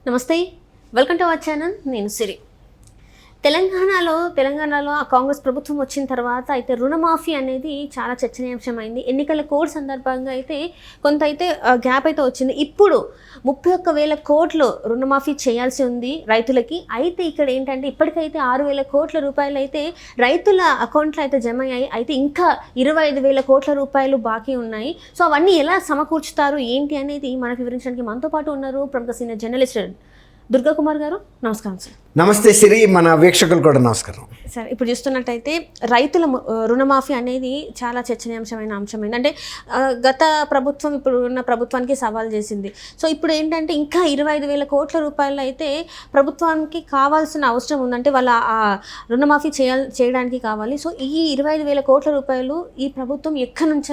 నమస్తే, welcome to our channel. నేను సిరి. తెలంగాణలో ఆ కాంగ్రెస్ ప్రభుత్వం వచ్చిన తర్వాత అయితే రుణమాఫీ అనేది చాలా చర్చనీయాంశమైంది. ఎన్నికల కోడ్ సందర్భంగా అయితే కొంత అయితే గ్యాప్ అయితే వచ్చింది. ఇప్పుడు 31,000 కోట్లు రుణమాఫీ చేయాల్సి ఉంది రైతులకి. అయితే ఇక్కడ ఏంటంటే ఇప్పటికైతే 6,000 కోట్ల రూపాయలు అయితే రైతుల అకౌంట్లో అయితే జమ అయ్యాయి. అయితే ఇంకా 25,000 కోట్ల రూపాయలు బాకీ ఉన్నాయి. సో అవన్నీ ఎలా సమకూర్చుతారు ఏంటి అనేది మనకు వివరించడానికి మనతో పాటు ఉన్నారు ప్రముఖ సీనియర్ జర్నలిస్ట్ దుర్గా కుమార్ గారు. నమస్కారం సార్. నమస్తే సిరి, మన వీక్షకులు కూడా నమస్కారం సార్. ఇప్పుడు చూస్తున్నట్టయితే రైతుల రుణమాఫీ అనేది చాలా చర్చనీయాంశమైన అంశమైంది. అంటే గత ప్రభుత్వం ఇప్పుడు ఉన్న ప్రభుత్వానికి సవాల్ చేసింది. సో ఇప్పుడు ఏంటంటే ఇంకా 25,000 కోట్ల రూపాయలు అయితే ప్రభుత్వానికి కావాల్సిన అవసరం ఉందంటే వాళ్ళ రుణమాఫీ చేయడానికి కావాలి. సో ఈ 25,000 కోట్ల రూపాయలు ఈ ప్రభుత్వం ఎక్కడి నుంచి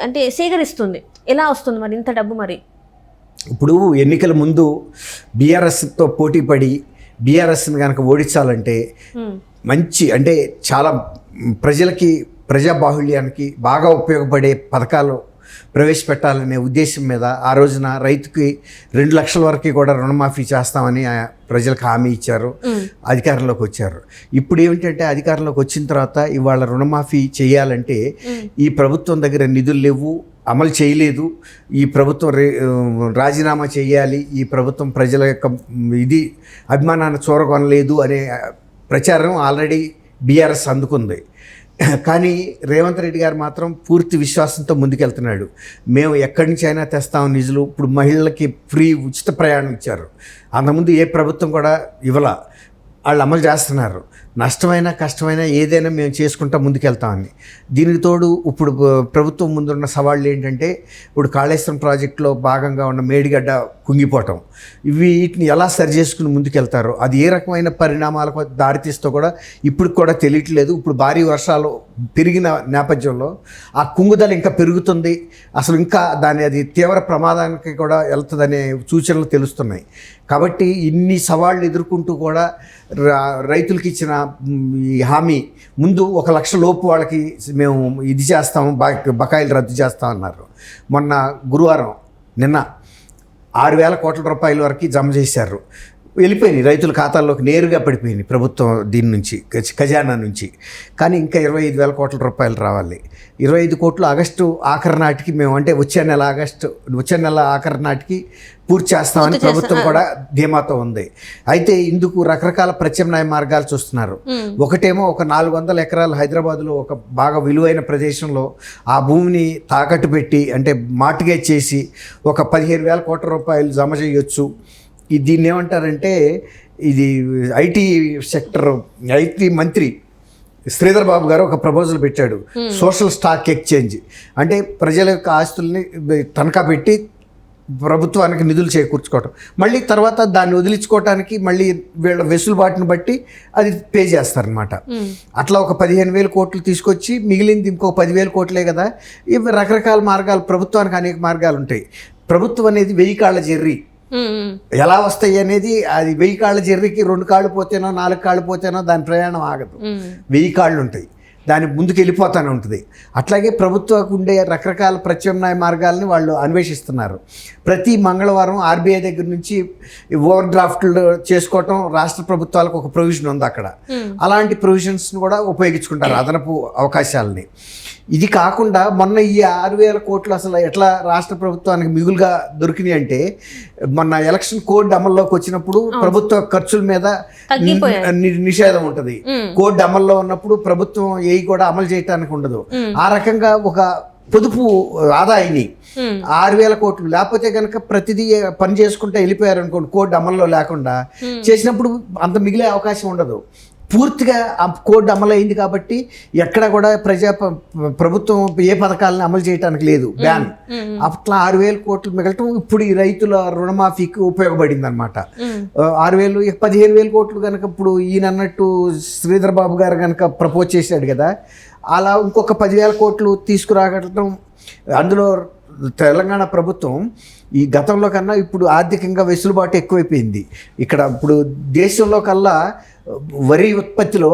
అంటే సేకరిస్తుంది? ఎలా వస్తుంది మరి ఇంత డబ్బు? మరి ఇప్పుడు ఎన్నికల ముందు బీఆర్ఎస్తో పోటీ పడి బీఆర్ఎస్ని కనుక ఓడించాలంటే మంచి అంటే చాలా ప్రజలకి ప్రజాబాహుళ్యానికి బాగా ఉపయోగపడే పథకాలు ప్రవేశపెట్టాలనే ఉద్దేశం మీద ఆ రోజున రైతుకి 2 లక్షల వరకు కూడా రుణమాఫీ చేస్తామని ప్రజలకు హామీ ఇచ్చారు. అధికారంలోకి వచ్చారు. ఇప్పుడు ఏమిటంటే అధికారంలోకి వచ్చిన తర్వాత ఇవాళ రుణమాఫీ చేయాలంటే ఈ ప్రభుత్వం దగ్గర నిధులు లేవు, అమలు చేయలేదు, ఈ ప్రభుత్వం రాజీనామా చేయాలి, ఈ ప్రభుత్వం ప్రజల యొక్క అభిమానాన్ని చూరగొనలేదు అనే ప్రచారం ఆల్రెడీ బీఆర్ఎస్ అందుకుంది. కానీ రేవంత్ రెడ్డి గారు మాత్రం పూర్తి విశ్వాసంతో ముందుకెళ్తున్నాడు. మేము ఎక్కడి నుంచి అయినా తెస్తాం నిధులు. ఇప్పుడు మహిళలకి ఫ్రీ ఉచిత ప్రయాణం ఇచ్చారు. అంతకుముందు ఏ ప్రభుత్వం కూడా ఇవ్వాల. వాళ్ళు అమలు చేస్తున్నారు. నష్టమైనా కష్టమైనా ఏదైనా మేము చేసుకుంటా ముందుకెళ్తామని. దీనికి తోడు ఇప్పుడు ప్రభుత్వం ముందున్న సవాళ్ళు ఏంటంటే ఇప్పుడు కాళేశ్వరం ప్రాజెక్టులో భాగంగా ఉన్న మేడిగడ్డ కుంగిపోవటం, వీటిని ఎలా సరి చేసుకుని ముందుకెళ్తారో, అది ఏ రకమైన పరిణామాలకు దారితీస్తో కూడా ఇప్పుడు కూడా తెలియట్లేదు. ఇప్పుడు భారీ వర్షాలు పెరిగిన నేపథ్యంలో ఆ కుంగుదల ఇంకా పెరుగుతుంది. అసలు ఇంకా అది తీవ్ర ప్రమాదానికి కూడా వెళ్తుందనే సూచనలు తెలుస్తున్నాయి. కాబట్టి ఇన్ని సవాళ్ళు ఎదుర్కొంటూ కూడా రైతులకి ఇచ్చిన ఈ హామీ ముందు 1 లక్ష లోపు వాళ్ళకి మేము ఇది చేస్తాము, బకాయిలు రద్దు చేస్తామన్నారు. మొన్న గురువారం నిన్న 6,000 కోట్ల రూపాయల వరకు జమ చేశారు. వెళ్ళిపోయినాయి రైతుల ఖాతాల్లోకి, నేరుగా పడిపోయినాయి ప్రభుత్వం దీని నుంచి, ఖజానా నుంచి. కానీ ఇంకా 25,000 కోట్ల రూపాయలు రావాలి. 25 కోట్లు ఆగస్టు ఆఖరి నాటికి మేము, అంటే వచ్చే నెల ఆఖరి నాటికి పూర్తి చేస్తామని ప్రభుత్వం కూడా ధీమాతో ఉంది. అయితే ఇందుకు రకరకాల ప్రత్యామ్నాయ మార్గాలు చూస్తున్నారు. ఒకటేమో ఒక 400 ఎకరాలు హైదరాబాద్లో ఒక బాగా విలువైన ప్రదేశంలో ఆ భూమిని తాకట్టు పెట్టి, అంటే మార్టిగేజ్ చేసి ఒక 15,000 కోట్ల రూపాయలు జమ చేయొచ్చు. దీన్ని ఏమంటారంటే, ఇది ఐటీ మంత్రి శ్రీధర్ బాబు గారు ఒక ప్రపోజల్ పెట్టాడు, సోషల్ స్టాక్ ఎక్స్చేంజ్. అంటే ప్రజల యొక్క ఆస్తుల్ని తనఖా పెట్టి ప్రభుత్వానికి నిధులు చేకూర్చుకోవటం, మళ్ళీ తర్వాత దాన్ని వదిలించుకోవటానికి మళ్ళీ వీళ్ళ వెసులుబాటును బట్టి అది పే చేస్తారనమాట. అట్లా ఒక 15,000 కోట్లు తీసుకొచ్చి మిగిలింది ఇంకో 10,000 కోట్లే కదా. ఇవి రకరకాల మార్గాలు, ప్రభుత్వానికి అనేక మార్గాలు ఉంటాయి. ప్రభుత్వం అనేది 1000 కాళ్ళ జెర్రీ. ఎలా వస్తాయి అనేది, అది 1000 కాళ్ళ జెర్రీకి 2 కాళ్ళు పోతేనో 4 కాళ్ళు పోతేనో దాని ప్రయాణం ఆగదు. 1000 కాళ్ళు ఉంటాయి, దాని ముందుకు వెళ్ళిపోతూనే ఉంటుంది. అట్లాగే ప్రభుత్వానికి ఉండే రకరకాల ప్రత్యామ్నాయ మార్గాలని వాళ్ళు అన్వేషిస్తున్నారు. ప్రతి మంగళవారం ఆర్బీఐ దగ్గర నుంచి ఓవర్ డ్రాఫ్ట్లు చేసుకోవటం రాష్ట్ర ప్రభుత్వాలకు ఒక ప్రొవిజన్ ఉంది అక్కడ. అలాంటి ప్రొవిజన్స్ని కూడా ఉపయోగించుకుంటారు, అదనపు అవకాశాలని. ఇది కాకుండా మొన్న ఈ 6,000 కోట్లు అసలు ఎట్లా రాష్ట్ర ప్రభుత్వానికి మిగులుగా దొరికినాయి అంటే, మొన్న ఎలక్షన్ కోడ్ అమల్లోకి వచ్చినప్పుడు ప్రభుత్వ ఖర్చుల మీద నిషేధం ఉంటుంది. కోడ్ అమల్లో ఉన్నప్పుడు ప్రభుత్వం ఏవి కూడా అమలు చేయడానికి ఉండదు. ఆ రకంగా ఒక పొదుపు ఆదాయాన్ని 6,000 కోట్లు లేకపోతే కనుక ప్రతిదీ పని చేసుకుంటే వెళ్ళిపోయారు అనుకోండి, కోడ్ అమల్లో లేకుండా చేసినప్పుడు అంత మిగిలే అవకాశం ఉండదు. పూర్తిగా ఆ కోడ్ అమలు అయింది కాబట్టి ఎక్కడ కూడా ప్రభుత్వం ఏ పథకాలను అమలు చేయడానికి లేదు, బ్యాన్. అట్లా 6,000 కోట్లు మిగలటం ఇప్పుడు ఈ రైతుల రుణమాఫీకి ఉపయోగపడింది అనమాట. 6,000 15,000 కోట్లు కనుక ఇప్పుడు ఈయన అన్నట్టు శ్రీధర్ బాబు గారు కనుక ప్రపోజ్ చేశాడు కదా, అలా ఇంకొక 10,000 కోట్లు తీసుకురాగటం. అందులో తెలంగాణ ప్రభుత్వం ఈ గతంలో కన్నా ఇప్పుడు ఆర్థికంగా వెసులుబాటు ఎక్కువైపోయింది. ఇక్కడ ఇప్పుడు దేశంలో కల్లా వరి ఉత్పత్తిలో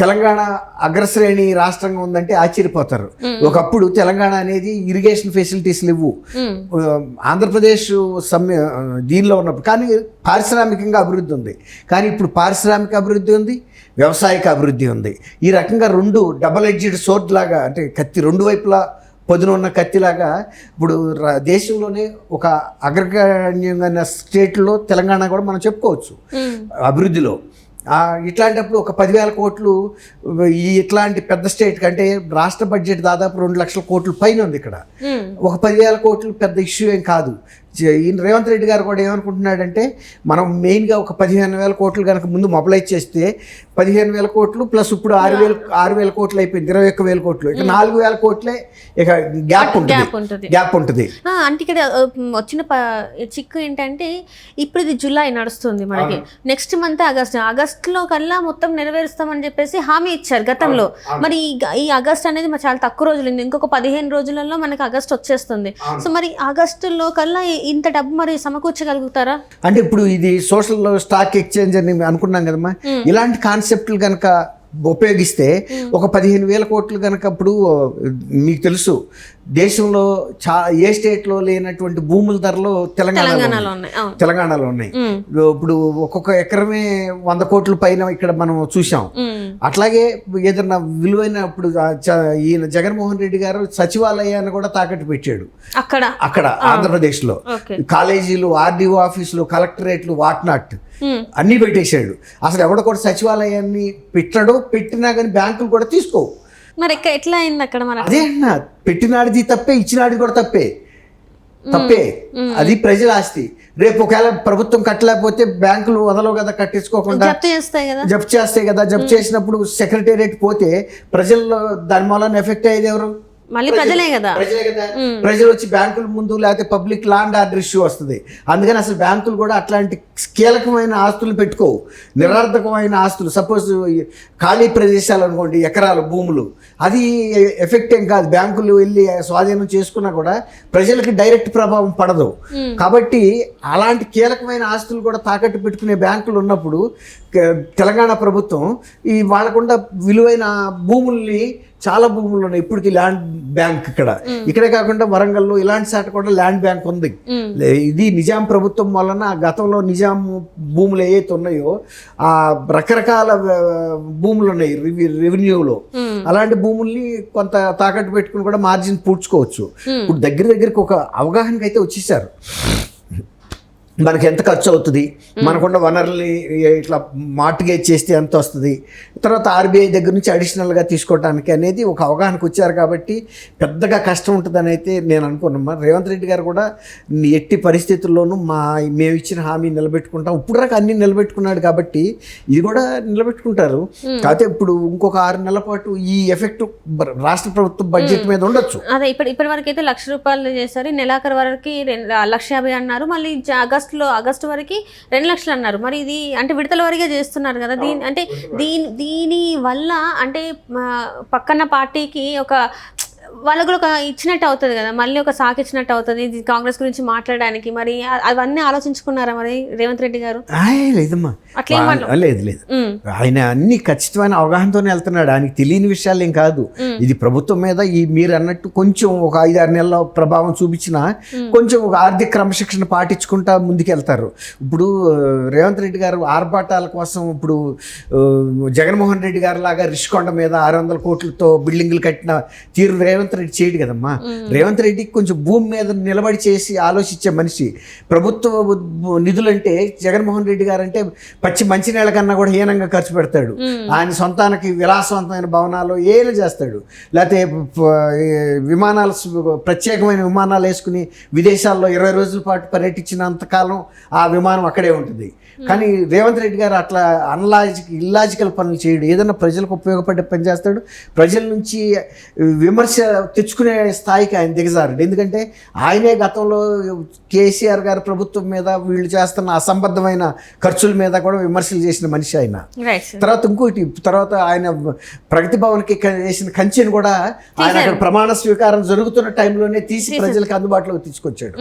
తెలంగాణ అగ్రశ్రేణి రాష్ట్రంగా ఉందంటే ఆశ్చర్యపోతారు. ఒకప్పుడు తెలంగాణ అనేది ఇరిగేషన్ ఫెసిలిటీస్ లేవు, ఆంధ్రప్రదేశ్ దీనిలో ఉన్నప్పుడు, కానీ పారిశ్రామికంగా అభివృద్ధి ఉంది. కానీ ఇప్పుడు పారిశ్రామిక అభివృద్ధి ఉంది, వ్యవసాయక అభివృద్ధి ఉంది. ఈ రకంగా రెండు డబల్ ఎడ్జ్డ్ సోర్డ్ లాగా, అంటే కత్తి రెండు వైపులా పొదునున్న కత్తిలాగా ఇప్పుడు దేశంలోనే ఒక అగ్రగణ్యమైన స్టేట్లో తెలంగాణ కూడా మనం చెప్పుకోవచ్చు అభివృద్ధిలో. ఇట్లాంటప్పుడు ఒక 10,000 కోట్లు ఇట్లాంటి పెద్ద స్టేట్ కంటే రాష్ట్ర బడ్జెట్ దాదాపు 2 లక్షల కోట్ల పైన ఉంది. ఇక్కడ ఒక 10,000 కోట్లు పెద్ద ఇష్యూ ఏం కాదు. ఈయన రేవంత్ రెడ్డి గారు కూడా ఏమనుకుంటున్నాడంటే, మనం మెయిన్గా ఒక 15,000 కోట్లు కనుక ముందు మొబిలైజ్ చేస్తే 15,000 కోట్లు ప్లస్ ఇప్పుడు 6,000 కోట్లు అయిపోయింది, 21,000 కోట్లు, ఇక 4,000 కోట్లే ఇక గ్యాప్ ఉంటుంది. అంటే ఇక్కడ వచ్చిన చిక్కు ఏంటంటే, ఇప్పుడు ఇది జూలై నడుస్తుంది మనకి, నెక్స్ట్ మంత్ ఆగస్టులో కల్లా మొత్తం నెరవేరుస్తామని చెప్పేసి హామీ ఇచ్చారు గతంలో. మరి ఈ ఆగస్ట్ అనేది చాలా తక్కువ రోజులు ఉంది, ఇంకొక 15 రోజులలో మనకి ఆగస్ట్ వచ్చేస్తుంది. సో మరి ఆగస్టులో కల్లా ఇంత డబ్బు మరి సమకూర్చగలుగుతారా? అంటే ఇప్పుడు ఇది సోషల్ స్టాక్ ఎక్స్చేంజ్ అని అనుకున్నాం కదమ్మా, ఇలాంటి కాన్సెప్ట్లు కనుక ఉపయోగిస్తే ఒక 15,000 కోట్లు కనుక, ఇప్పుడు మీకు తెలుసు దేశంలో ఏ స్టేట్లో లేనటువంటి భూముల ధరలు తెలంగాణలో ఉన్నాయి. ఇప్పుడు ఒక్కొక్క ఎకరమే 100 కోట్ల పైన ఇక్కడ మనం చూసాం. అట్లాగే ఏదన్నా విలువైన, ఇప్పుడు ఈయన జగన్మోహన్ రెడ్డి గారు సచివాలయాన్ని కూడా తాకట్టు పెట్టాడు అక్కడ ఆంధ్రప్రదేశ్లో. కాలేజీలు, ఆర్డీఓ ఆఫీసులు, కలెక్టరేట్లు, వాట్నాట్ అన్నీ పెట్టేశాడు. అసలు ఎవడ కూడా సచివాలయాన్ని పెట్టినా కానీ బ్యాంకులు కూడా తీసుకోవు. మరి ఎట్లా అయింది అక్కడ? అదే అన్న, పెట్టినాడిది తప్పే, ఇచ్చినాడిది కూడా తప్పే. అది ప్రజల ఆస్తి. రేపు ఒకవేళ ప్రభుత్వం కట్టలేకపోతే బ్యాంకులు వదలవు కదా, కట్టించుకోకుండా జప్తు చేస్తాయి కదా. జప్తు చేసినప్పుడు సెక్రటేరియట్ పోతే ప్రజల్లో దాని మూలన ఎఫెక్ట్ అయ్యేది ఎవరు? మళ్ళీ ప్రజలే కదా. ప్రజలు వచ్చి బ్యాంకుల ముందు, లేకపోతే పబ్లిక్ ల్యాండ్ ఆర్డర్ ఇష్యూ వస్తుంది. అందుకని అసలు బ్యాంకులు కూడా అట్లాంటి కీలకమైన ఆస్తులు పెట్టుకోవు, నిరర్థకమైన ఆస్తులు. సపోజ్ ఖాళీ ప్రదేశాలు అనుకోండి, ఎకరాలు భూములు, అది ఎఫెక్ట్ ఏం కాదు. బ్యాంకులు వెళ్ళి స్వాధీనం చేసుకున్నా కూడా ప్రజలకి డైరెక్ట్ ప్రభావం పడదు. కాబట్టి అలాంటి కీలకమైన ఆస్తులు కూడా తాకట్టు పెట్టుకునే బ్యాంకులు ఉన్నప్పుడు తెలంగాణ ప్రభుత్వం వాళ్ళకుండా విలువైన భూముల్ని, చాలా భూములు ఉన్నాయి ఇప్పటికి ల్యాండ్ బ్యాంక్ ఇక్కడే కాకుండా వరంగల్లో ఇలాంటి సాట కూడా ల్యాండ్ బ్యాంక్ ఉంది. ఇది నిజాం ప్రభుత్వం వలన గతంలో నిజాం భూములు ఏవైతే ఉన్నాయో ఆ రకరకాల భూములు ఉన్నాయి రెవెన్యూలో, అలాంటి భూముల్ని కొంత తాకట్టు పెట్టుకుని కూడా మార్జిన్ పూడ్చుకోవచ్చు. ఇప్పుడు దగ్గరికి ఒక అవగాహనకి అయితే వచ్చేసారు. మనకి ఎంత ఖర్చు అవుతుంది, మనకున్న వనరుల్ని ఇట్లా మార్టిగేజ్ చేస్తే ఎంత వస్తుంది, తర్వాత ఆర్బీఐ దగ్గర నుంచి అడిషనల్గా తీసుకోవడానికి అనేది ఒక అవగాహనకు వచ్చారు. కాబట్టి పెద్దగా కష్టం ఉంటుందని అయితే నేను అనుకున్నాను. రేవంత్ రెడ్డి గారు కూడా ఎట్టి పరిస్థితుల్లోనూ మేము ఇచ్చిన హామీ నిలబెట్టుకుంటాం, ఇప్పుడు దాకా అన్ని నిలబెట్టుకున్నాడు కాబట్టి ఇది కూడా నిలబెట్టుకుంటారు. కాకపోతే ఇప్పుడు ఇంకొక 6 నెలల పాటు ఈ ఎఫెక్ట్ రాష్ట్ర ప్రభుత్వ బడ్జెట్ మీద ఉండొచ్చు. అదే ఇప్పటి వరకు అయితే ₹1,00,000 చేశారు, నెలాఖరు వరకు 1,50,000 అన్నారు, మళ్ళీ ఆగస్టు వరకు 2 లక్షలు అన్నారు. మరి ఇది అంటే విడతల వారీగా చేస్తున్నారు కదా. దీని వల్ల అంటే పక్కన పార్టీకి వాళ్ళకు కూడా ఒక ఇచ్చినట్టు అవుతుంది కదా, మళ్ళీ ఒక సాకు ఇచ్చినట్టు అవుతుంది కాంగ్రెస్ గురించి మాట్లాడడానికి. మరి అవన్నీ ఆలోచించుకున్నారా మరి రేవంత్ రెడ్డి గారు? లేదమ్మా, లేదు. ఆయన అన్ని ఖచ్చితమైన అవగాహనతోనే వెళ్తున్నాడు. ఆయనకి తెలియని విషయాలు ఏం కాదు. ఇది ప్రభుత్వం మీద మీరు అన్నట్టు కొంచెం ఒక 5-6 నెలల ప్రభావం చూపించినా కొంచెం ఒక ఆర్థిక క్రమశిక్షణ పాటించుకుంటా ముందుకెళ్తారు. ఇప్పుడు రేవంత్ రెడ్డి గారు ఆర్భాటాల కోసం ఇప్పుడు జగన్మోహన్ రెడ్డి గారు లాగా రిషికొండ మీద 600 కోట్లతో బిల్డింగ్లు కట్టిన తీరు రేవంత్ రెడ్డి చేయడు కదమ్మా. రేవంత్ రెడ్డికి కొంచెం భూమి మీద నిలబడి చేసి ఆలోచించే మనిషి. ప్రభుత్వ నిధులంటే జగన్మోహన్ రెడ్డి గారు అంటే మంచినీళ్ళ కన్నా కూడా హీనంగా ఖర్చు పెడతాడు. ఆయన సొంతానికి విలాసవంతమైన భవనాలు ఏమైనా చేస్తాడు, లేకపోతే ప్రత్యేకమైన విమానాలు వేసుకుని విదేశాల్లో 20 రోజుల పాటు పర్యటించినంతకాలం ఆ విమానం అక్కడే ఉంటుంది. కానీ రేవంత్ రెడ్డి గారు అట్లా ఇల్లాజికల్ పనులు చేయడు. ఏదైనా ప్రజలకు ఉపయోగపడే పని చేస్తాడు. ప్రజల నుంచి విమర్శ తెచ్చుకునే స్థాయికి ఆయన దిగజారండి. ఎందుకంటే ఆయనే గతంలో కేసీఆర్ గారి ప్రభుత్వం మీద వీళ్ళు చేస్తున్న అసంబద్ధమైన ఖర్చుల మీద కూడా విమర్శలు చేసిన మనిషి ఆయన. Right sir. తర్వాత ఆయన ప్రగతి భవన్కి చేసిన కంచెని కూడా ఆయన అక్కడ ప్రమాణ స్వీకారం జరుగుతున్న టైంలోనే తీసి ప్రజలకు అందుబాటులోకి తీసుకొచ్చాడు.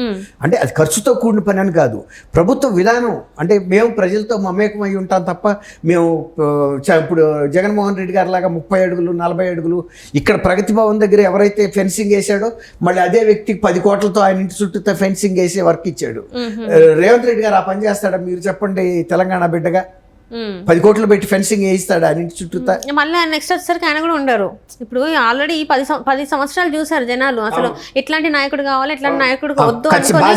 అంటే అది ఖర్చుతో కూడిన పని అని కాదు, ప్రభుత్వ విధానం. అంటే మేము ప్రజలతో మమేకమై ఉంటాం తప్ప మేము ఇప్పుడు జగన్మోహన్ రెడ్డి గారి లాగా 30 అడుగులు 40 అడుగులు ఇక్కడ ప్రగతి భవన్ దగ్గర ఎవరైతే ఫెన్సింగ్ వేసాడో మళ్ళీ అదే వ్యక్తికి 10 కోట్లతో ఆయన ఇంటి చుట్టూ ఫెన్సింగ్ వేసే వర్క్ ఇచ్చాడు. రేవంత్ రెడ్డి గారు ఆ పని చేస్తాడా మీరు చెప్పండి? తెలంగాణ బిడ్డగా 10 కోట్లు పెట్టి ఫెన్సింగ్ వేయిస్తాడు ఆయన ఇంటి చుట్టూ. మళ్ళీ ఆయన నెక్స్ట్ వచ్చేసరికి ఆయన కూడా ఉండరు. ఇప్పుడు ఆల్రెడీ 10 సంవత్సరాలు చూసారు జనాలు, అసలు ఎట్లాంటి నాయకుడు కావాలి, ఎట్లాంటి నాయకుడు వద్దు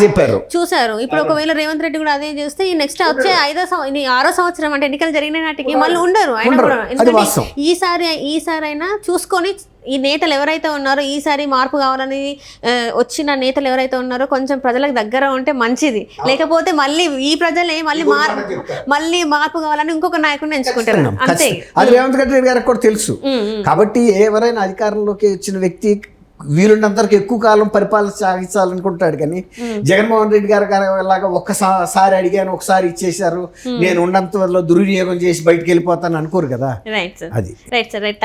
చెప్పారు చూసారు. ఇప్పుడు ఒకవేళ రేవంత్ రెడ్డి కూడా అదే చేస్తే ఈ నెక్స్ట్ వచ్చే 6వ సంవత్సరం అంటే ఎన్నికలు జరిగిన నాటికి మళ్ళీ ఉండరు ఆయన కూడా. ఎందుకంటే ఈసారి అయినా చూసుకొని ఈ నేతలు ఎవరైతే ఉన్నారో, ఈసారి మార్పు కావాలని వచ్చిన నేతలు ఎవరైతే ఉన్నారో కొంచెం ప్రజలకు దగ్గర ఉంటే మంచిది. లేకపోతే మళ్ళీ ఈ ప్రజలే మళ్ళీ మార్పు కావాలని ఇంకొక నాయకుడిని ఎంచుకుంటారు అంతే. అది రేవంత్ రెడ్డి గారికి కూడా తెలుసు. కాబట్టి ఎవరైనా అధికారంలోకి వచ్చిన వ్యక్తి వీలున్నంతవరకు ఎక్కువ కాలం పరిపాలన సాగించాలనుకుంటాడు. కానీ జగన్మోహన్ రెడ్డి గారి లాగా ఒక్కసారి అడిగాను ఒకసారి ఇచ్చేశారు నేను ఉన్నంత దుర్వినియోగం చేసి బయటకు వెళ్ళిపోతాను అనుకోరు కదా. Right sir. అది రైట్ సార్. రైట్.